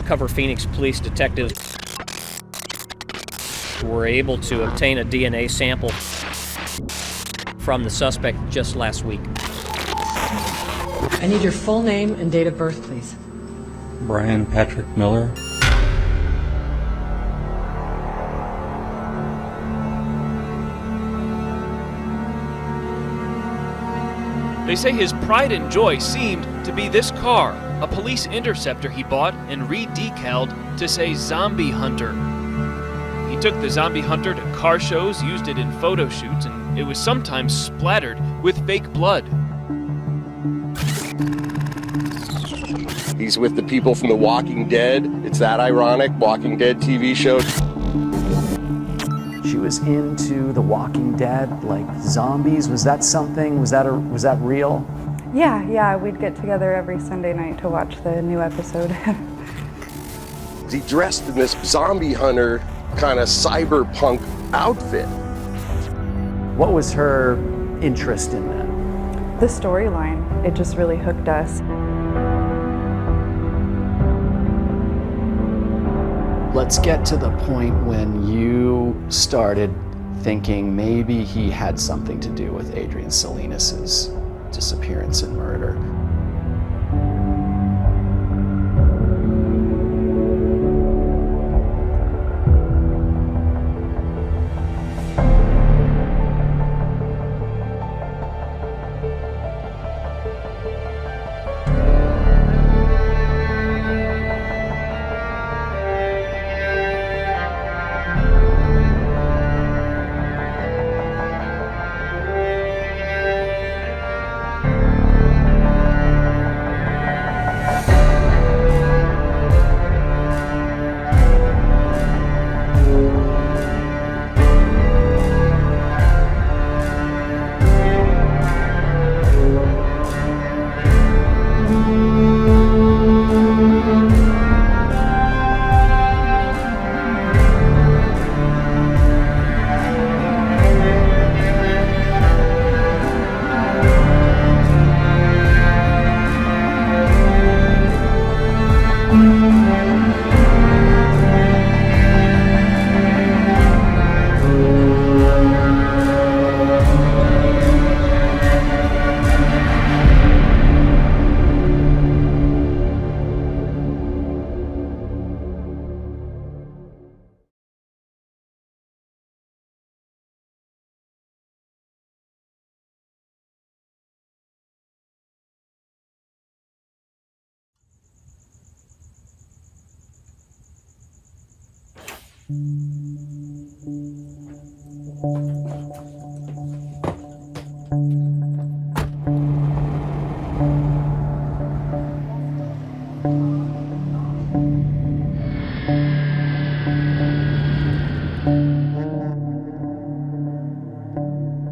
Undercover Phoenix police detectives were able to obtain a DNA sample from the suspect just last week. I need your full name and date of birth, please. Brian Patrick Miller. They say his pride and joy seemed to be this car, a police interceptor he bought and re-decaled to say Zombie Hunter. He took the Zombie Hunter to car shows, used it in photo shoots, and it was sometimes splattered with fake blood. He's with the people from The Walking Dead. It's that ironic, Walking Dead TV show. She was into The Walking Dead, like zombies. Was that something? Was that real? Yeah, we'd get together every Sunday night to watch the new episode. He dressed in this zombie hunter kind of cyberpunk outfit. What was her interest in that? The storyline, it just really hooked us. Let's get to the point when you started thinking maybe he had something to do with Adrienne Salinas' disappearance and murder.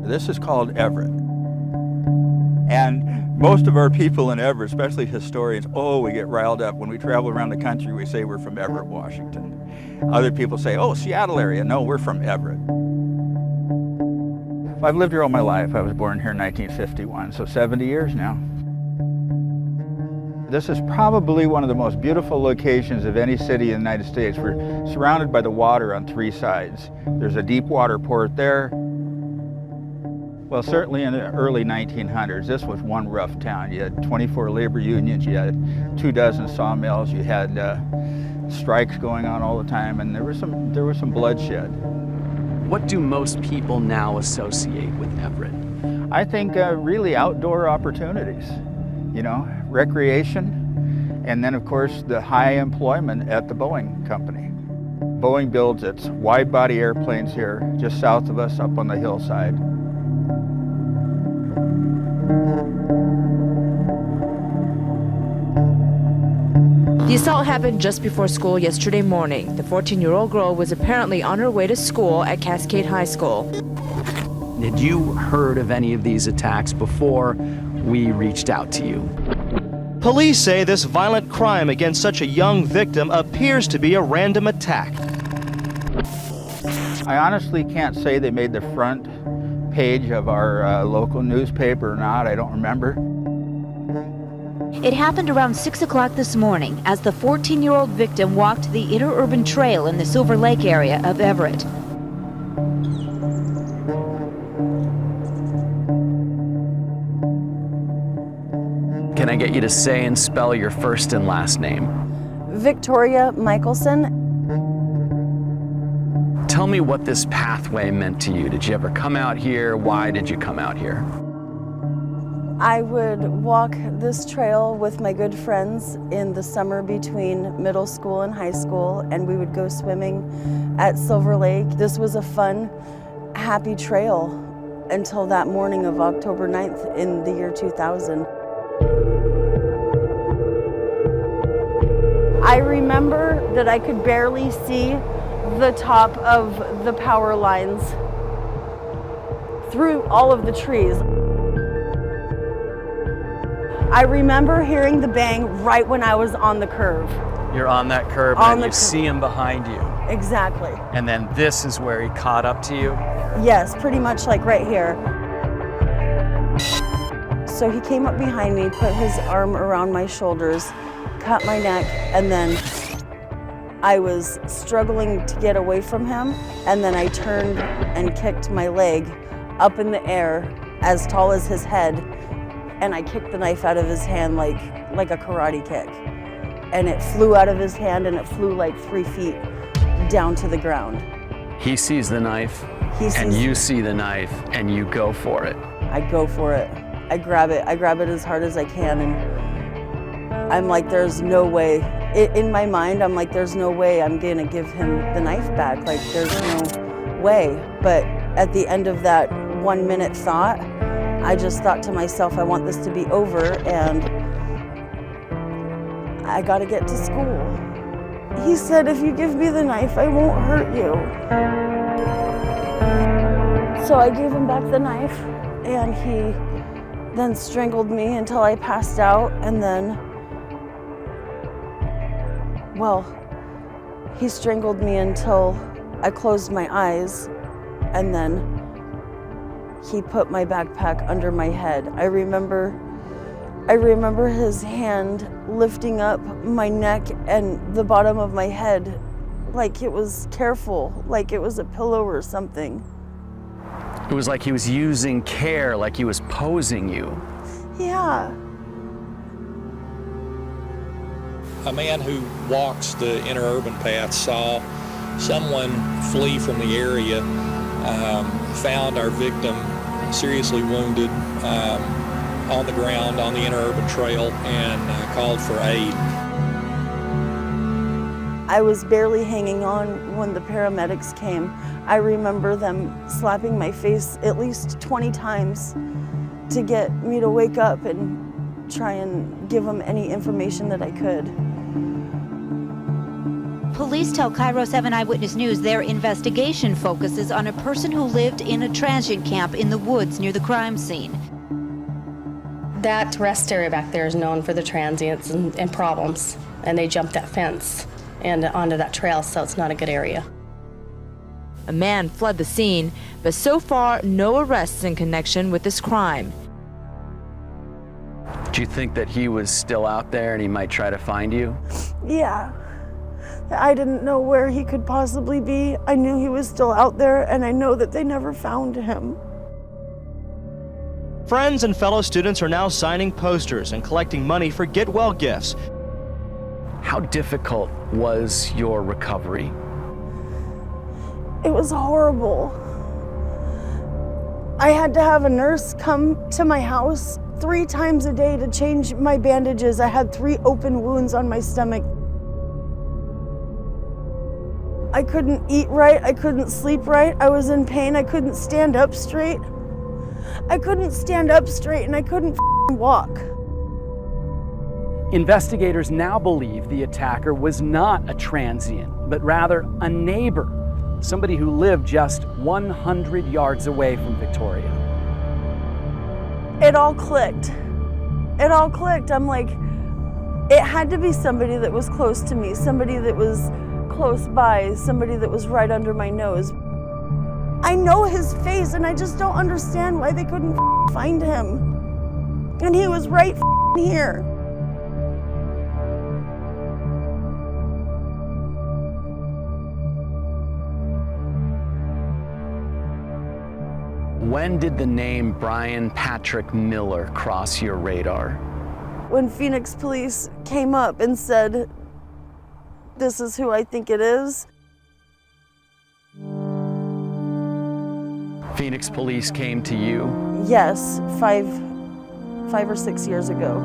This is called Everett. And most of our people in Everett, especially historians, we get riled up. When we travel around the country, we say we're from Everett, Washington. Other people say, Seattle area. No, we're from Everett. I've lived here all my life. I was born here in 1951, so 70 years now. This is probably one of the most beautiful locations of any city in the United States. We're surrounded by the water on three sides. There's a deep water port there. Well, certainly in the early 1900s, this was one rough town. You had 24 labor unions, you had 24 sawmills, you had strikes going on all the time, and there was some bloodshed. What do most people now associate with Everett? I think really outdoor opportunities, recreation, and then of course the high employment at the Boeing company. Boeing builds its wide-body airplanes here, just south of us up on the hillside. The assault happened just before school yesterday morning. The 14-year-old girl was apparently on her way to school at Cascade High School. Had you heard of any of these attacks before we reached out to you? Police say this violent crime against such a young victim appears to be a random attack. I honestly can't say they made the front page of our local newspaper or not. I don't remember. It happened around 6 o'clock this morning as the 14-year-old victim walked the interurban trail in the Silver Lake area of Everett. Can I get you to say and spell your first and last name? Victoria Michelson. Tell me what this pathway meant to you. Did you ever come out here? Why did you come out here? I would walk this trail with my good friends in the summer between middle school and high school, and we would go swimming at Silver Lake. This was a fun, happy trail until that morning of October 9th in the year 2000. I remember that I could barely see the top of the power lines through all of the trees. I remember hearing the bang right when I was on the curve. You're on that curb and you see him behind you. Exactly. And then this is where he caught up to you? Yes, pretty much like right here. So he came up behind me, put his arm around my shoulders, cut my neck, and then I was struggling to get away from him, and then I turned and kicked my leg up in the air as tall as his head, and I kicked the knife out of his hand like a karate kick. And it flew out of his hand, and it flew like 3 feet down to the ground. He sees the knife, and you see the knife, and you go for it. I go for it. I grab it as hard as I can, and I'm like, there's no way. In my mind, I'm like, there's no way I'm gonna give him the knife back. Like, there's no way. But at the end of that 1 minute thought, I just thought to myself, I want this to be over, and I gotta get to school. He said, if you give me the knife, I won't hurt you. So I gave him back the knife, and he then strangled me until I passed out, and then, well, he strangled me until I closed my eyes, and then he put my backpack under my head. I remember his hand lifting up my neck and the bottom of my head like it was careful, like it was a pillow or something. It was like he was using care, like he was posing you. Yeah. A man who walks the interurban path saw someone flee from the area, found our victim seriously wounded on the ground on the interurban trail, and called for aid. I was barely hanging on when the paramedics came. I remember them slapping my face at least 20 times to get me to wake up and try and give them any information that I could. Police tell Cairo 7 Eyewitness News their investigation focuses on a person who lived in a transient camp in the woods near the crime scene. That rest area back there is known for the transients and problems, and they jumped that fence and onto that trail, so it's not a good area. A man fled the scene, but so far no arrests in connection with this crime. Do you think that he was still out there and he might try to find you? Yeah. I didn't know where he could possibly be. I knew he was still out there, and I know that they never found him. Friends and fellow students are now signing posters and collecting money for Get Well gifts. How difficult was your recovery? It was horrible. I had to have a nurse come to my house 3 times a day to change my bandages. I had 3 open wounds on my stomach. I couldn't eat right, I couldn't sleep right, I was in pain, I couldn't stand up straight. I couldn't stand up straight, and I couldn't walk. Investigators now believe the attacker was not a transient, but rather a neighbor, somebody who lived just 100 yards away from Victoria. It all clicked. It all clicked. I'm like, it had to be somebody that was close to me, somebody that was close by, somebody that was right under my nose. I know his face, and I just don't understand why they couldn't find him. And he was right here. When did the name Brian Patrick Miller cross your radar? When Phoenix police came up and said, "This is who I think it is." Phoenix police came to you? Yes, five or 6 years ago.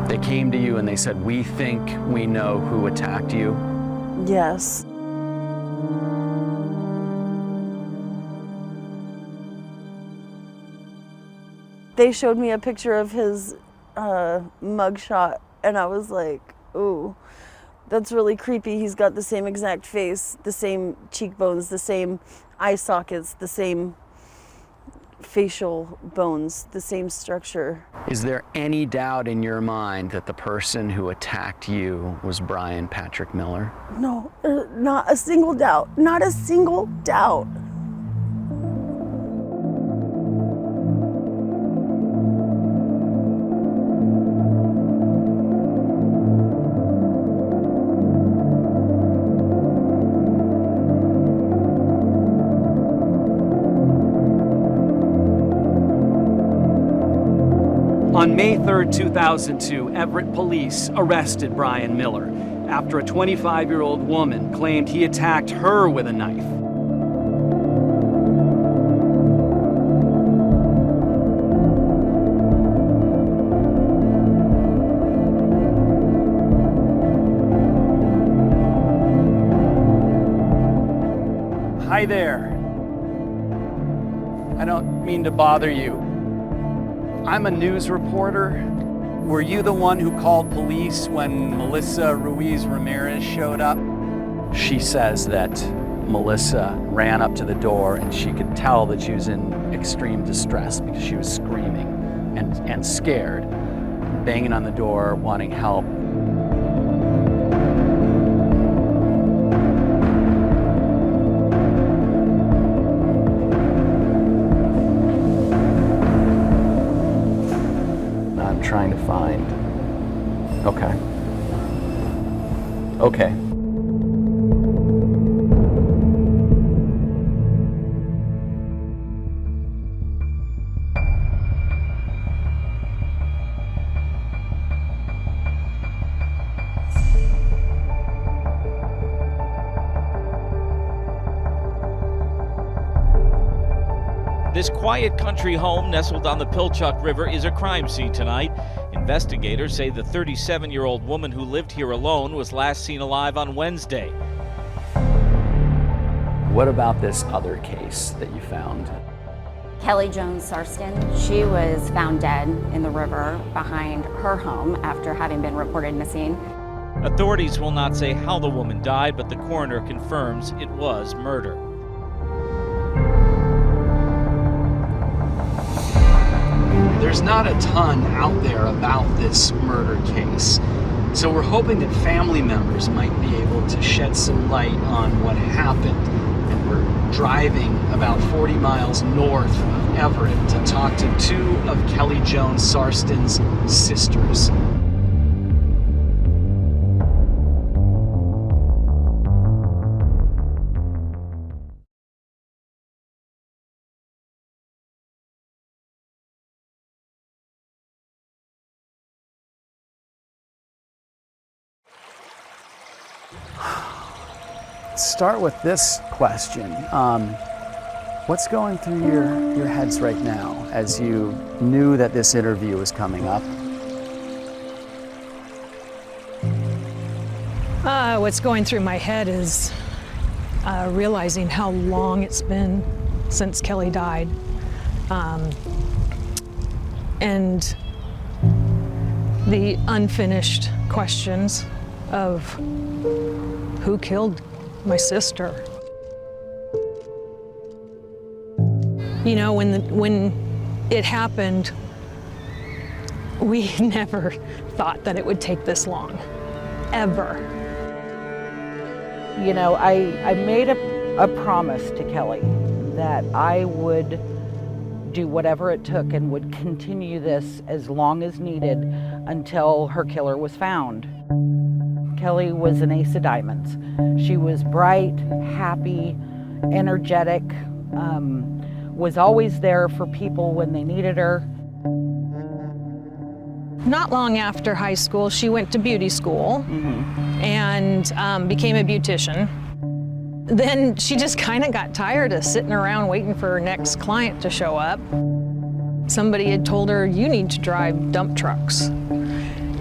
They came to you and they said, "We think we know who attacked you"? Yes. They showed me a picture of his mugshot, and I was like, ooh, that's really creepy. He's got the same exact face, the same cheekbones, the same eye sockets, the same facial bones, the same structure. Is there any doubt in your mind that the person who attacked you was Brian Patrick Miller? No, not a single doubt. Not a single doubt. On May 3rd, 2002, Everett police arrested Brian Miller after a 25-year-old woman claimed he attacked her with a knife. Hi there. I don't mean to bother you. I'm a news reporter. Were you the one who called police when Melissa Ruiz Ramirez showed up? She says that Melissa ran up to the door and she could tell that she was in extreme distress because she was screaming and scared, banging on the door, wanting help. Trying to find. Okay. Okay. This quiet country home nestled on the Pilchuck River is a crime scene tonight. Investigators say the 37-year-old woman who lived here alone was last seen alive on Wednesday. What about this other case that you found? Kelly Jones Sarston, she was found dead in the river behind her home after having been reported missing. Authorities will not say how the woman died, but the coroner confirms it was murder. There's not a ton out there about this murder case, so we're hoping that family members might be able to shed some light on what happened. And we're driving about 40 miles north of Everett to talk to two of Kelly Jones Sarston's sisters. Start with this question. What's going through your heads right now as you knew that this interview was coming up? What's going through my head is realizing how long it's been since Kelly died. And the unfinished questions of who killed my sister. You know, when it happened, we never thought that it would take this long, ever. You know, I made a promise to Kelly that I would do whatever it took and would continue this as long as needed until her killer was found. Kelly was an ace of diamonds. She was bright, happy, energetic, was always there for people when they needed her. Not long after high school, she went to beauty school and became a beautician. Then she just kind of got tired of sitting around waiting for her next client to show up. Somebody had told her, you need to drive dump trucks.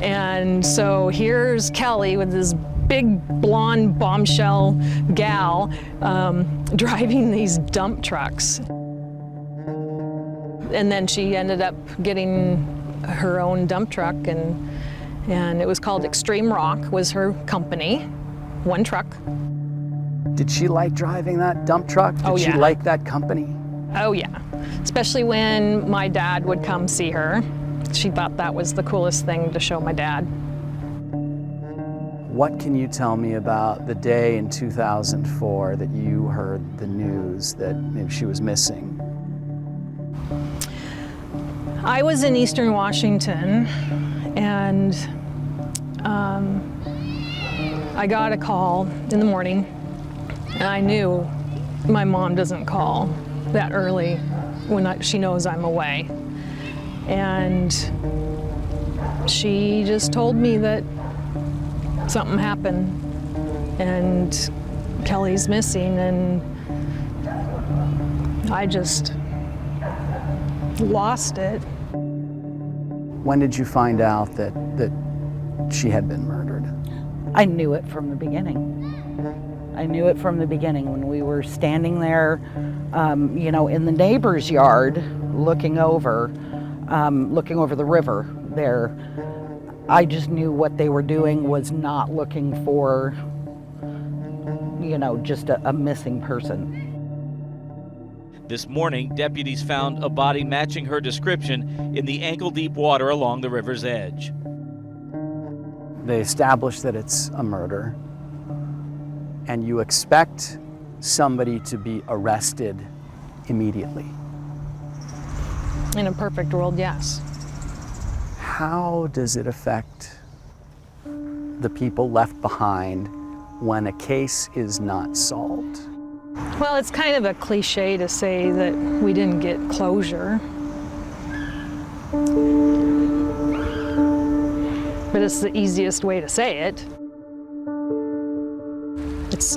And so here's Kelly with this big blonde bombshell gal driving these dump trucks. And then she ended up getting her own dump truck, and it was called Extreme Rock, was her company, one truck. Did she like driving that dump truck? Did she like that company? Oh yeah, especially when my dad would come see her. She thought that was the coolest thing to show my dad. What can you tell me about the day in 2004 that you heard the news that maybe she was missing? I was in Eastern Washington, and I got a call in the morning, and I knew my mom doesn't call that early when she knows I'm away. And she just told me that something happened and Kelly's missing, and I just lost it. When did you find out that she had been murdered? I knew it from the beginning. I knew it from the beginning when we were standing there, in the neighbor's yard, looking over the river there. I just knew what they were doing was not looking for, just a missing person. This morning, deputies found a body matching her description in the ankle-deep water along the river's edge. They established that it's a murder, and you expect somebody to be arrested immediately. In a perfect world, yes. How does it affect the people left behind when a case is not solved? Well, it's kind of a cliche to say that we didn't get closure. But it's the easiest way to say it. It's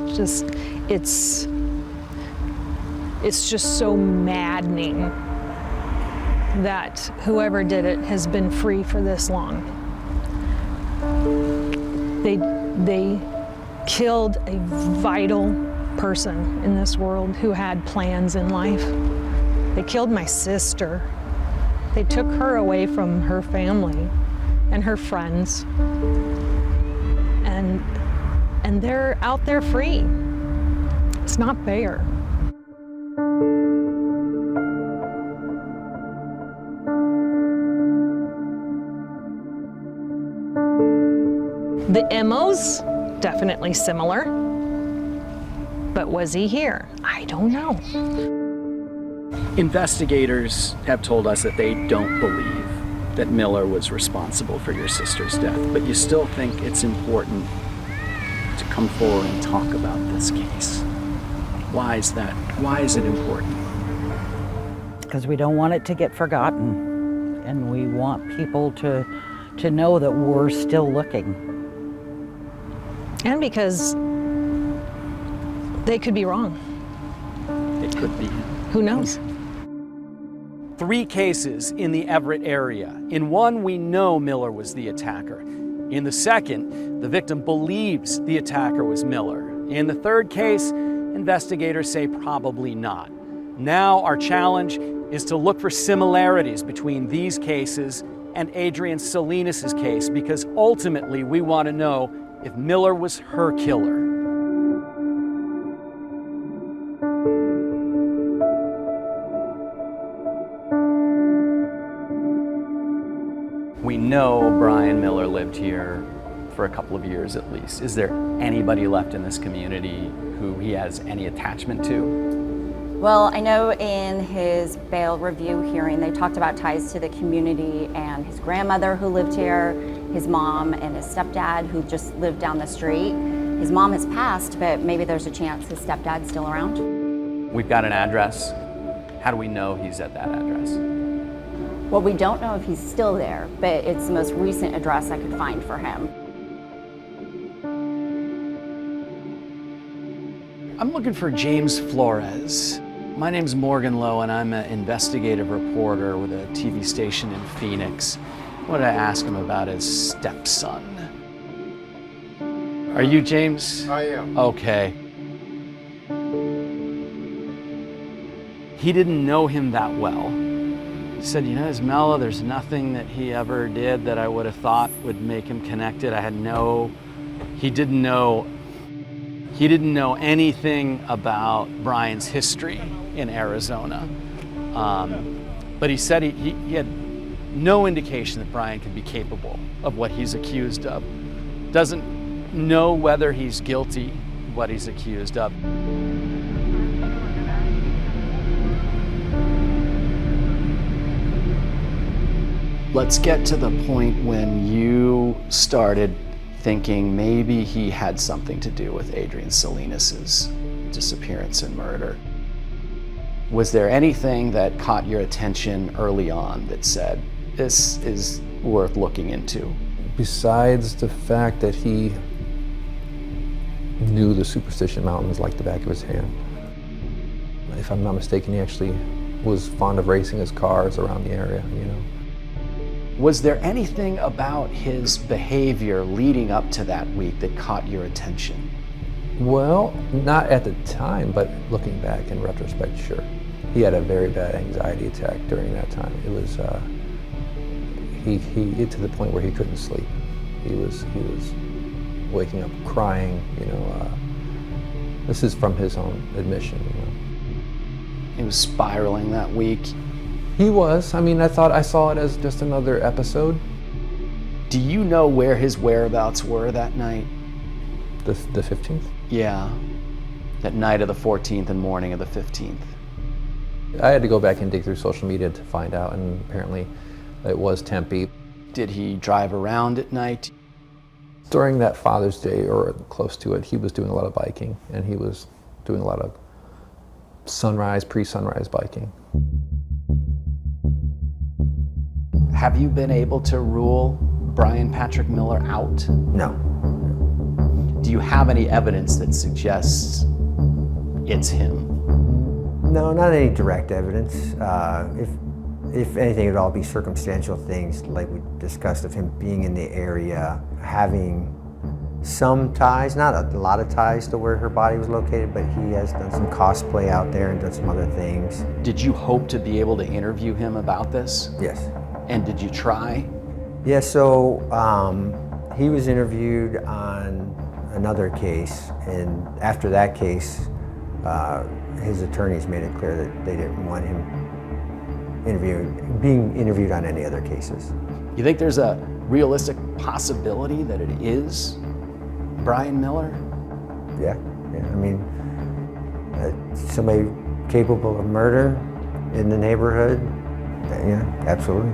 just so maddening that whoever did it has been free for this long. They killed a vital person in this world who had plans in life. They killed my sister. They took her away from her family and her friends. And they're out there free. It's not fair. The MO's definitely similar, but was he here? I don't know. Investigators have told us that they don't believe that Miller was responsible for your sister's death, but you still think it's important to come forward and talk about this case. Why is that? Why is it important? Because we don't want it to get forgotten, and we want people to know that we're still looking. And because they could be wrong. It could be. Who knows? 3 cases in the Everett area. In one, we know Miller was the attacker. In the second, the victim believes the attacker was Miller. In the third case, investigators say probably not. Now our challenge is to look for similarities between these cases and Adrienne Salinas' case, because ultimately we want to know if Miller was her killer. We know Brian Miller lived here for a couple of years at least. Is there anybody left in this community who he has any attachment to? Well, I know in his bail review hearing, they talked about ties to the community and his grandmother who lived here, his mom and his stepdad who just lived down the street. His mom has passed, but maybe there's a chance his stepdad's still around. We've got an address How do we know he's at that address? Well, we don't know if he's still there, but it's the most recent address I could find for him. I'm looking for James Flores. My name's Morgan Lowe, and I'm an investigative reporter with a TV station in Phoenix. I wanted to ask him about his stepson. Are you James? I am. Okay. He didn't know him that well. He said, you know, Ismella, there's nothing that he ever did that I would have thought would make him connected. He didn't know anything about Brian's history in Arizona. But he said he had no indication that Brian could be capable of what he's accused of. Doesn't know whether he's guilty of what he's accused of. Let's get to the point when you started thinking maybe he had something to do with Adrienne Salinas' disappearance and murder. Was there anything that caught your attention early on that said, this is worth looking into? Besides the fact that he knew the Superstition Mountains like the back of his hand. If I'm not mistaken, he actually was fond of racing his cars around the area, you know. Was there anything about his behavior leading up to that week that caught your attention? Well, not at the time, but looking back in retrospect, sure. He had a very bad anxiety attack during that time. It was, he to the point where he couldn't sleep. He was waking up crying, you know. This is from his own admission, you know. He was spiraling that week. He was. I mean, I saw it as just another episode. Do you know where his whereabouts were that night? The 15th? Yeah, that night of the 14th and morning of the 15th. I had to go back and dig through social media to find out, and apparently it was Tempe. Did he drive around at night? During that Father's Day, or close to it, he was doing a lot of biking, and he was doing a lot of sunrise, pre-sunrise biking. Have you been able to rule Brian Patrick Miller out? No. Do you have any evidence that suggests it's him? No, not any direct evidence. If anything, it'd all be circumstantial things like we discussed of him being in the area, having some ties, not a lot of ties to where her body was located, but he has done some cosplay out there and done some other things. Did you hope to be able to interview him about this? Yes. And did you try? Yeah, so he was interviewed on another case, and after that case, his attorneys made it clear that they didn't want him being interviewed on any other cases. You think there's a realistic possibility that it is Brian Miller? Yeah. I mean, somebody capable of murder in the neighborhood, yeah, absolutely.